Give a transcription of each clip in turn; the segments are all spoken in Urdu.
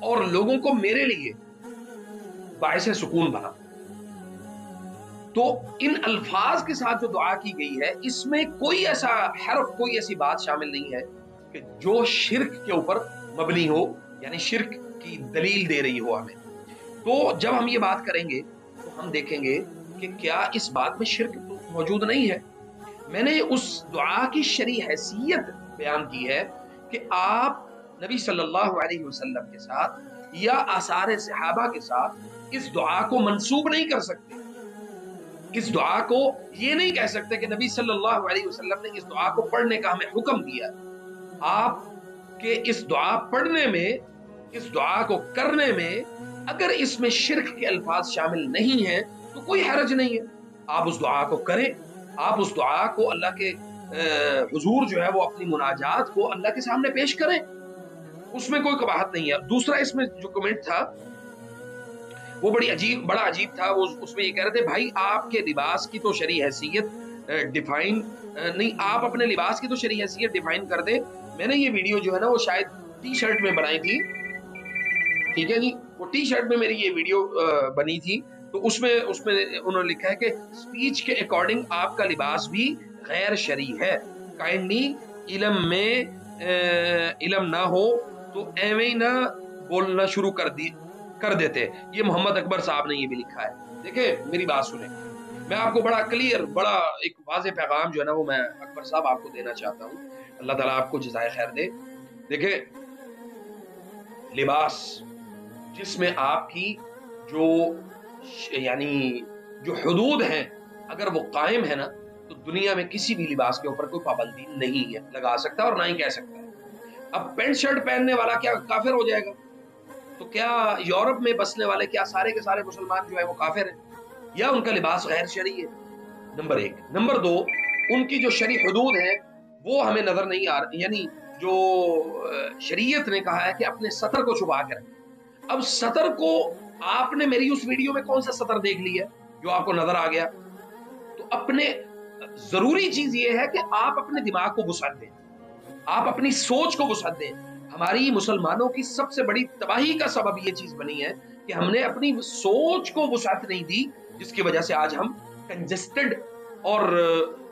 اور لوگوں کو میرے لیے باعث سکون بنا. تو ان الفاظ کے ساتھ جو دعا کی گئی ہے اس میں کوئی ایسا حرف، کوئی ایسی بات شامل نہیں ہے کہ جو شرک کے اوپر مبنی ہو، یعنی شرک کی دلیل دے رہی ہو ہمیں. تو جب ہم یہ بات کریں گے تو ہم دیکھیں گے کہ کیا اس بات میں شرک موجود نہیں ہے. میں نے اس دعا کی شرعی حیثیت بیان کی ہے کہ آپ نبی صلی اللہ علیہ وسلم کے ساتھ یا آثار صحابہ کے ساتھ اس دعا کو منسوب نہیں کر سکتے. اس دعا کو یہ نہیں کہہ سکتے کہ نبی صلی اللہ علیہ وسلم نے اس دعا کو پڑھنے کا ہمیں حکم دیا. آپ کے اس دعا پڑھنے میں، اس دعا کو کرنے میں اگر اس میں شرک کے الفاظ شامل نہیں ہیں تو کوئی حرج نہیں ہے. آپ اس دعا کو کریں، آپ اس دعا کو اللہ کے حضور جو ہے وہ اپنی مناجات کو اللہ کے سامنے پیش کریں، اس میں کوئی قباحت نہیں ہے. دوسرا اس میں جو کمنٹ تھا وہ بڑا عجیب تھا. اس میں یہ کہہ رہے تھے بھائی آپ کے لباس کی تو شرعی حیثیت ڈیفائن نہیں، آپ اپنے لباس کی تو شرعی حیثیت ڈیفائن کر دیں. میں نے یہ ویڈیو جو ہے نا وہ شاید ٹی شرٹ میں بنائی تھی، ٹھیک ہے جی، وہ ٹی شرٹ میں میری یہ ویڈیو بنی تھی. تو اس میں انہوں نے لکھا ہے کہ اسپیچ کے اکارڈنگ آپ کا لباس بھی غیر شرعی ہے. کائنڈلی علم نہ ہو تو ایویں نہ بولنا شروع کر دیتے. یہ محمد اکبر صاحب نے یہ بھی لکھا ہے. دیکھیں میری بات سنیں، میں آپ کو بڑا کلیئر، بڑا ایک واضح پیغام جو ہے نا وہ میں اکبر صاحب آپ کو دینا چاہتا ہوں. اللہ تعالیٰ آپ کو جزائے خیر دے. دیکھیں لباس جس میں آپ کی جو حدود ہیں اگر وہ قائم ہے نا تو دنیا میں کسی بھی لباس کے اوپر کوئی پابندی نہیں ہے لگا سکتا اور نہ ہی کہہ سکتا ہے. اب پینٹ شرٹ پہننے والا کیا کافر ہو جائے گا؟ تو کیا یورپ میں بسنے والے کیا سارے کے سارے مسلمان جو ہے وہ کافر ہیں یا ان کا لباس غیر شرعی ہے؟ نمبر ایک. نمبر دو، ان کی جو شرعی حدود ہیں وہ ہمیں نظر نہیں آ رہی، یعنی جو شریعت نے کہا ہے کہ اپنے سطر کو چھپا کے رکھیں. اب سطر کو آپ نے میری اس ویڈیو میں کون سا سطر دیکھ لیا جو آپ کو نظر آ گیا؟ تو اپنے ضروری چیز یہ ہے کہ آپ اپنے دماغ کو وسعت دیں، آپ اپنی سوچ کو وسعت دیں. ہماری مسلمانوں کی سب سے بڑی تباہی کا سبب یہ چیز بنی ہے کہ ہم نے اپنی سوچ کو وسعت نہیں دی، جس کی وجہ سے آج ہم کنجسٹڈ اور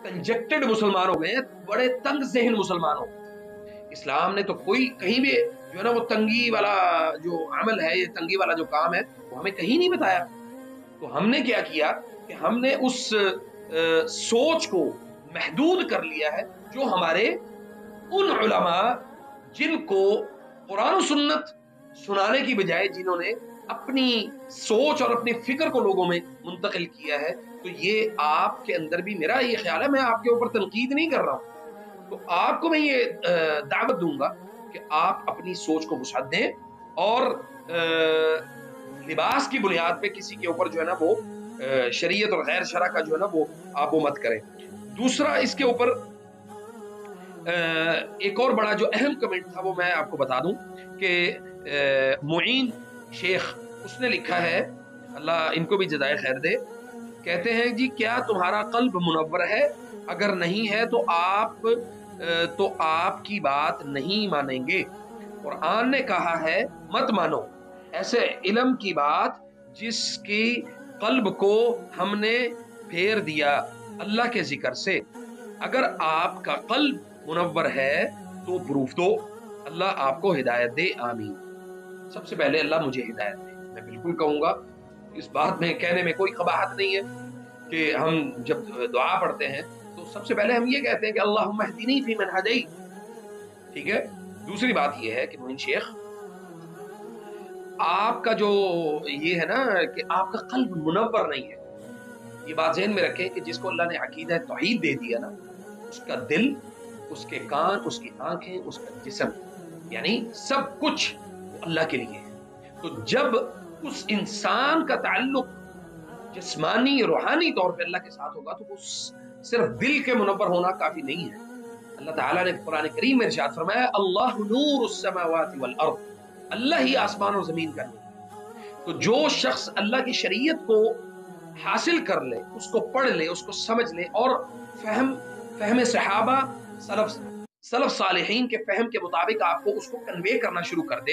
کنجکٹڈ مسلمان ہو گئے ہیں، بڑے تنگ ذہن مسلمان ہو گئے. اسلام نے تو کوئی کہیں بھی جو ہے نا وہ تنگی والا جو عمل ہے، یہ تنگی والا جو کام ہے وہ ہمیں کہیں نہیں بتایا. تو ہم نے کیا کیا کہ ہم نے اس سوچ کو محدود کر لیا ہے جو ہمارے ان علماء جن کو قرآن و سنت سنانے کی بجائے جنہوں نے اپنی سوچ اور اپنی فکر کو لوگوں میں منتقل کیا ہے. تو یہ آپ کے اندر بھی، میرا یہ خیال ہے، میں آپ کے اوپر تنقید نہیں کر رہا ہوں، تو آپ کو میں یہ دعوت دوں گا کہ آپ اپنی سوچ کو وسعت دیں اور لباس کی بنیاد پہ کسی کے اوپر جو ہے نا وہ شریعت اور غیر شرع کا جو ہے نا وہ آپ وہ مت کریں. دوسرا اس کے اوپر ایک اور بڑا جو اہم کمنٹ تھا وہ میں آپ کو بتا دوں کہ معین شیخ اس نے لکھا ہے، اللہ ان کو بھی جزائے خیر دے. کہتے ہیں جی کیا تمہارا قلب منور ہے؟ اگر نہیں ہے تو آپ کی بات نہیں مانیں گے. قرآن نے کہا ہے مت مانو ایسے علم کی بات جس کی قلب کو ہم نے پھیر دیا اللہ کے ذکر سے. اگر آپ کا قلب منور ہے تو پروف دو. اللہ آپ کو ہدایت دے، آمین. سب سے پہلے اللہ مجھے ہدایت دے. میں بالکل کہوں گا، اس بات میں کہنے میں کوئی قباحت نہیں ہے کہ ہم جب دعا پڑھتے ہیں تو سب سے پہلے ہم یہ کہتے ہیں کہ اللہم اہدنی فی من ہدیت، ٹھیک ہے. دوسری بات یہ ہے کہ معین شیخ آپ کا جو یہ ہے نا کہ آپ کا قلب منور نہیں ہے. یہ بات ذہن میں رکھیں کہ جس کو اللہ نے عقیدہ توحید دے دیا نا، اس کا دل، اس کے کان، اس کی آنکھیں، اس کا جسم، یعنی سب کچھ اللہ کے لیے ہے. تو جب اس انسان کا تعلق جسمانی روحانی طور پہ اللہ کے ساتھ ہوگا تو وہ صرف دل کے منور ہونا کافی نہیں ہے. اللہ تعالیٰ نے قرآن کریم میں ارشاد فرمایا اللہ نور السماوات والارض، اللہ ہی آسمان اور زمین کا نور. تو جو شخص اللہ کی شریعت کو حاصل کر لے، اس کو پڑھ لے، اس کو سمجھ لے اور فہم صحابہ سلف صالحین کے فہم کے مطابق آپ کو اس کو کنوے کرنا شروع کر دے،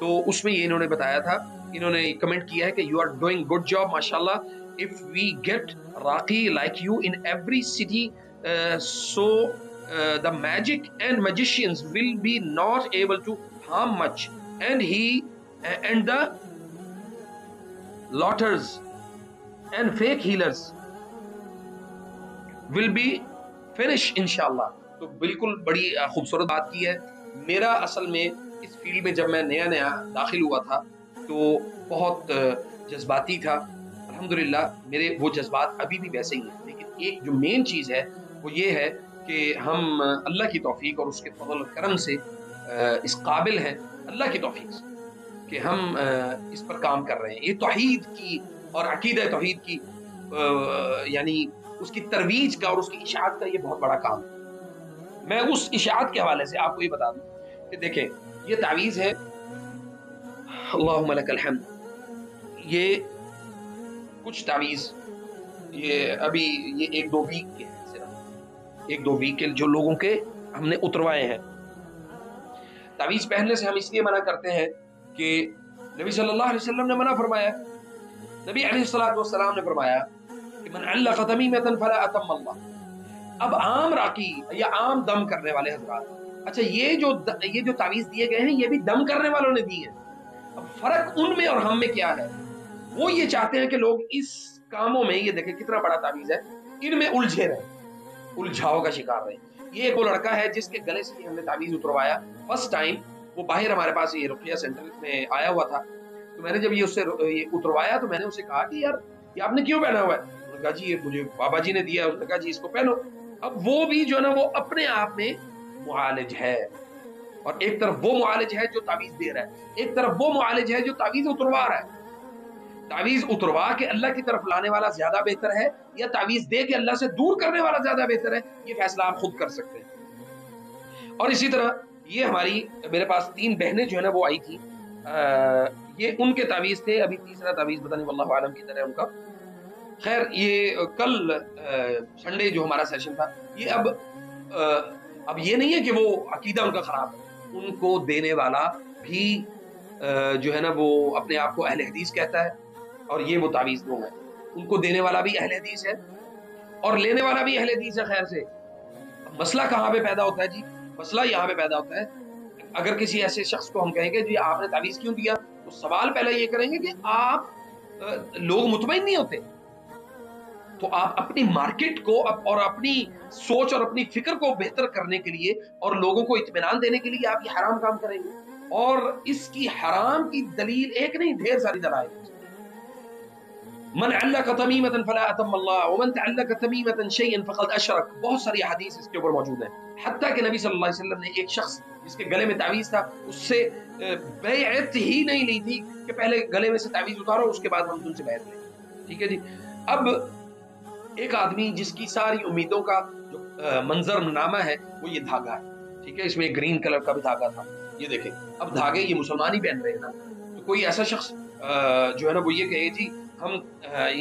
تو اس میں یہ انہوں نے بتایا تھا، انہوں نے کمنٹ کیا ہے کہ you are doing good job ماشاء اللہ، اف وی گیٹ راقی like you in every city so the magic and magicians will be not able to harm much and and the lotters and fake healers will be finished inshallah. تو بالکل بڑی خوبصورت بات کی ہے. میرا اصل میں اس فیلڈ میں جب میں نیا داخل ہوا تھا تو بہت جذباتی تھا. الحمدللہ میرے وہ جذبات ابھی بھی ویسے ہی ہیں، لیکن ایک جو مین چیز ہے وہ یہ ہے کہ ہم اللہ کی توفیق اور اس کے فضل و کرم سے اس قابل ہیں، اللہ کی توفیق سے، کہ ہم اس پر کام کر رہے ہیں. یہ توحید کی اور عقیدہ توحید کی یعنی اس کی ترویج کا اور اس کی اشاعت کا یہ بہت بڑا کام ہے. میں اس اشاعت کے حوالے سے آپ کو یہ بتا دوں کہ دیکھیں یہ تعویذ ہے، اللہم لک الحمد، یہ کچھ تعویذ یہ ابھی یہ 1-2 ویک کے ہیں، صرف 1-2 ویک کے جو لوگوں کے ہم نے اتروائے ہیں. تعویذ پہننے سے ہم اس لیے منع کرتے ہیں کہ نبی صلی اللہ علیہ وسلم نے منع فرمایا. نبی علیہ الصلوۃ والسلام نے فرمایا کہ من علق تمیمۃ فلا اتم اللہ. اب عام راقی یا عام دم کرنے والے حضرات، اچھا یہ جو تعویذ دیے گئے ہیں یہ بھی دم کرنے والوں نے دیے ہیں. اب فرق ان میں اور ہم میں کیا ہے؟ وہ یہ چاہتے ہیں کہ لوگ اس کاموں میں، یہ دیکھیں کتنا بڑا تعویذ ہے، ان میں الجھے رہے، الجھاؤ کا شکار رہے. یہ ایک وہ لڑکا ہے جس کے گلے سے ہم نے تعویذ اتروایا. فرسٹ ٹائم وہ باہر ہمارے پاس یہ رقیہ سینٹر میں آیا ہوا تھا، تو میں نے جب یہ اس سے یہ اتروایا تو میں نے اسے کہا کہ یار یہ آپ نے کیوں پہنا ہوا ہے؟ انہوں نے کہا جی یہ مجھے بابا جی نے دیا. اس نے کہا جی اس کو پہنو. اب وہ بھی جو ہے نا وہ اپنے آپ میں معالج ہے، اور ایک طرف وہ معالج ہے جو تعویذ دے رہا ہے، ایک طرف وہ معالج ہے جو تعویذ اتروا رہا ہے. تعویذ اتروا کے اللہ کی طرف لانے والا زیادہ بہتر ہے یا تعویذ دے کے اللہ سے دور کرنے والا زیادہ بہتر ہے؟ یہ فیصلہ آپ خود کر سکتے ہیں. اور اسی طرح یہ ہماری میرے پاس 3 بہنیں جو ہے نا وہ آئی تھی، یہ ان کے تعویذ تھے. ابھی تیسرا تعویذ پتہ نہیں واللہ عالم کی طرح ان کا. خیر یہ کل سنڈے جو ہمارا سیشن تھا، یہ اب یہ نہیں ہے کہ وہ عقیدہ ان کا خراب ہے، ان کو دینے والا بھی جو ہے نا وہ اپنے آپ کو اہل حدیث کہتا ہے، اور یہ وہ تعویذ دو ہیں. ان کو دینے والا بھی اہل حدیث ہے اور لینے والا بھی اہل حدیث ہے. خیر سے مسئلہ کہاں پہ پیدا ہوتا ہے جی؟ مسئلہ یہاں پہ پیدا ہوتا ہے اگر کسی ایسے شخص کو ہم کہیں گے جی آپ نے تعویذ کیوں دیا، تو سوال پہلے یہ کریں گے کہ آپ لوگ مطمئن نہیں ہوتے، تو آپ اپنی مارکیٹ کو اور اپنی سوچ اور اپنی فکر کو بہتر کرنے کے لیے اور لوگوں کو اطمینان دینے کے لیے آپ یہ حرام کام کریں گے. اور اس کی حرام کی دلیل ایک نہیں، ڈھیر ساری دلائل. من علق تمیمۃ فلا اتم اللہ ومن تعلق تمیمۃ شیئا فقد اشرک. بہت ساری احادیث اس کے اوپر موجود ہیں. حتیٰ کہ نبی صلی اللہ علیہ وسلم نے ایک شخص جس کے گلے میں تعویذ تھا اس سے بیعت ہی نہیں لی تھی کہ پہلے گلے میں سے تعویذ اتارو اس کے بعد ہم تم سے بیعت لیں. ٹھیک ہے جی. اب ایک آدمی جس کی ساری امیدوں کا جو منظر نامہ ہے وہ یہ دھاگا ہے. ٹھیک ہے، اس میں گرین کلر کا بھی دھاگا تھا. یہ دیکھیں اب دھاگے یہ مسلمان ہی پہن رہے ہیں نا، تو کوئی ایسا شخص جو ہے نا وہ یہ کہے جی ہم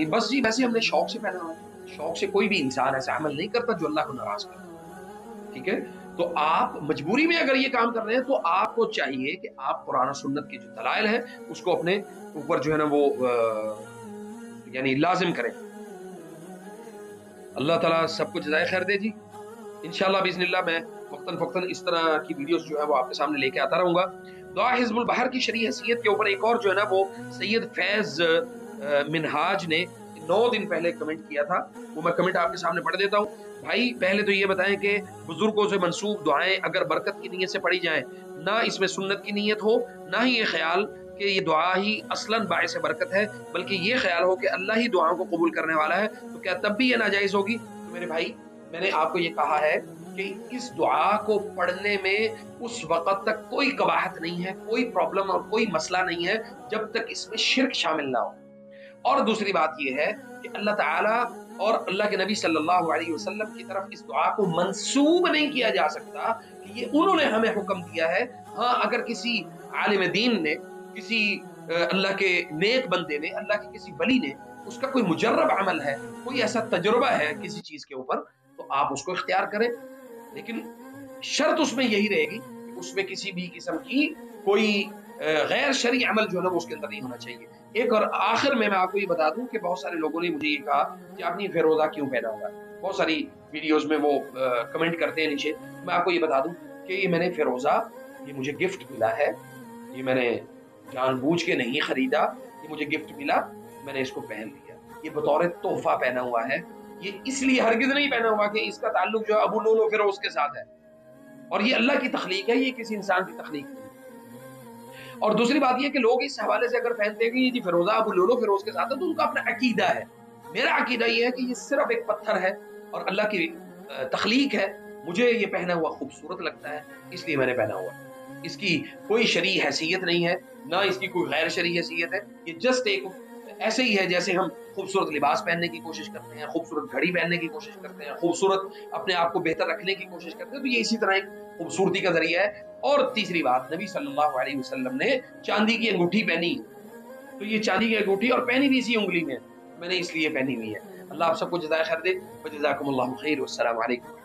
بس جی ویسے ہم نے شوق سے پہنا ہوا ہے. شوق سے کوئی بھی انسان ایسا عمل نہیں کرتا جو اللہ کو ناراض کرتا. ٹھیک ہے، تو آپ مجبوری میں اگر یہ کام کر رہے ہیں تو آپ کو چاہیے کہ آپ قرآن و سنت کے جو دلائل ہیں اس کو اپنے اوپر جو ہے نا وہ یعنی لازم کریں. اللہ تعالیٰ سب کو جزائے خیر دے جی. انشاءاللہ باذن اللہ میں وقتاً فوقتاً اس طرح کی ویڈیوز جو ہے وہ آپ کے سامنے لے کے آتا رہوں گا. دعا حزب البحر کی شرعی حیثیت کے اوپر ایک اور جو ہے نا وہ سید فیض منہاج نے 9 دن پہلے کمنٹ کیا تھا، وہ میں کمنٹ آپ کے سامنے پڑھ دیتا ہوں. بھائی پہلے تو یہ بتائیں کہ بزرگوں سے منسوب دعائیں اگر برکت کی نیت سے پڑھی جائیں، نہ اس میں سنت کی نیت ہو، نہ ہی یہ خیال کہ یہ دعا ہی اصلاً باعث برکت ہے، بلکہ یہ خیال ہو کہ اللہ ہی دعاؤں کو قبول کرنے والا ہے، تو کیا تب بھی یہ ناجائز ہوگی؟ تو میرے بھائی میں نے آپ کو یہ کہا ہے کہ اس دعا کو پڑھنے میں اس وقت تک کوئی قباحت نہیں ہے، کوئی پرابلم اور کوئی مسئلہ نہیں ہے جب تک اس میں شرک شامل نہ ہو. اور دوسری بات یہ ہے کہ اللہ تعالیٰ اور اللہ کے نبی صلی اللہ علیہ وسلم کی طرف اس دعا کو منسوب نہیں کیا جا سکتا کہ یہ انہوں نے ہمیں حکم دیا ہے. ہاں اگر کسی عالم دین نے، کسی اللہ کے نیک بندے نے، اللہ کے کسی ولی نے، اس کا کوئی مجرب عمل ہے، کوئی ایسا تجربہ ہے کسی چیز کے اوپر، تو آپ اس کو اختیار کریں. لیکن شرط اس میں یہی رہے گی کہ اس میں کسی بھی قسم کی کوئی غیر شرعی عمل جو ہے نا وہ اس کے اندر نہیں ہونا چاہیے۔ ایک اور آخر میں آپ کو یہ بتا دوں کہ بہت سارے لوگوں نے مجھے یہ کہا کہ آپ نے فیروزہ کیوں پہنا ہوا ہے، بہت ساری ویڈیوز میں وہ کمنٹ کرتے ہیں نیچے۔ میں آپ کو یہ بتا دوں کہ یہ میں نے فیروزہ، یہ مجھے گفٹ ملا ہے، یہ میں نے جان بوجھ کے نہیں خریدا، یہ مجھے گفٹ ملا، میں نے اس کو پہن لیا، یہ بطور تحفہ پہنا ہوا ہے۔ یہ اس لیے ہرگز نہیں پہنا ہوا کہ اس کا تعلق جو ہے ابو لولو فیروز کے ساتھ ہے، اور یہ اللہ کی تخلیق ہے، یہ کسی انسان کی تخلیق نہیں ہے۔ اور دوسری بات یہ کہ لوگ اس حوالے سے اگر پہنتے ہیں کہ یہ جی فیروزہ ابو لولو فیروز کے ساتھ ہے، تو ان کا اپنا عقیدہ ہے۔ میرا عقیدہ یہ ہے کہ یہ صرف ایک پتھر ہے اور اللہ کی تخلیق ہے، مجھے یہ پہنا ہوا خوبصورت لگتا ہے، اس لیے میں نے پہنا ہوا ہے۔ اس کی کوئی شرعی حیثیت نہیں ہے، نہ اس کی کوئی غیر شرعی حیثیت ہے، یہ جسٹ ایک ایسے ہی ہے جیسے ہم خوبصورت لباس پہننے کی کوشش کرتے ہیں، خوبصورت گھڑی پہننے کی کوشش کرتے ہیں، خوبصورت اپنے آپ کو بہتر رکھنے کی کوشش کرتے ہیں، تو یہ اسی طرح ایک خوبصورتی کا ذریعہ ہے۔ اور تیسری بات، نبی صلی اللہ علیہ وسلم نے چاندی کی انگوٹھی پہنی، تو یہ چاندی کی انگوٹھی اور پہنی بھی اسی انگلی میں نے اس لیے پہنی ہوئی ہے۔ اللہ آپ سب کو جزائے خیر دے، وجزاکم اللہ خیر، والسلام علیکم۔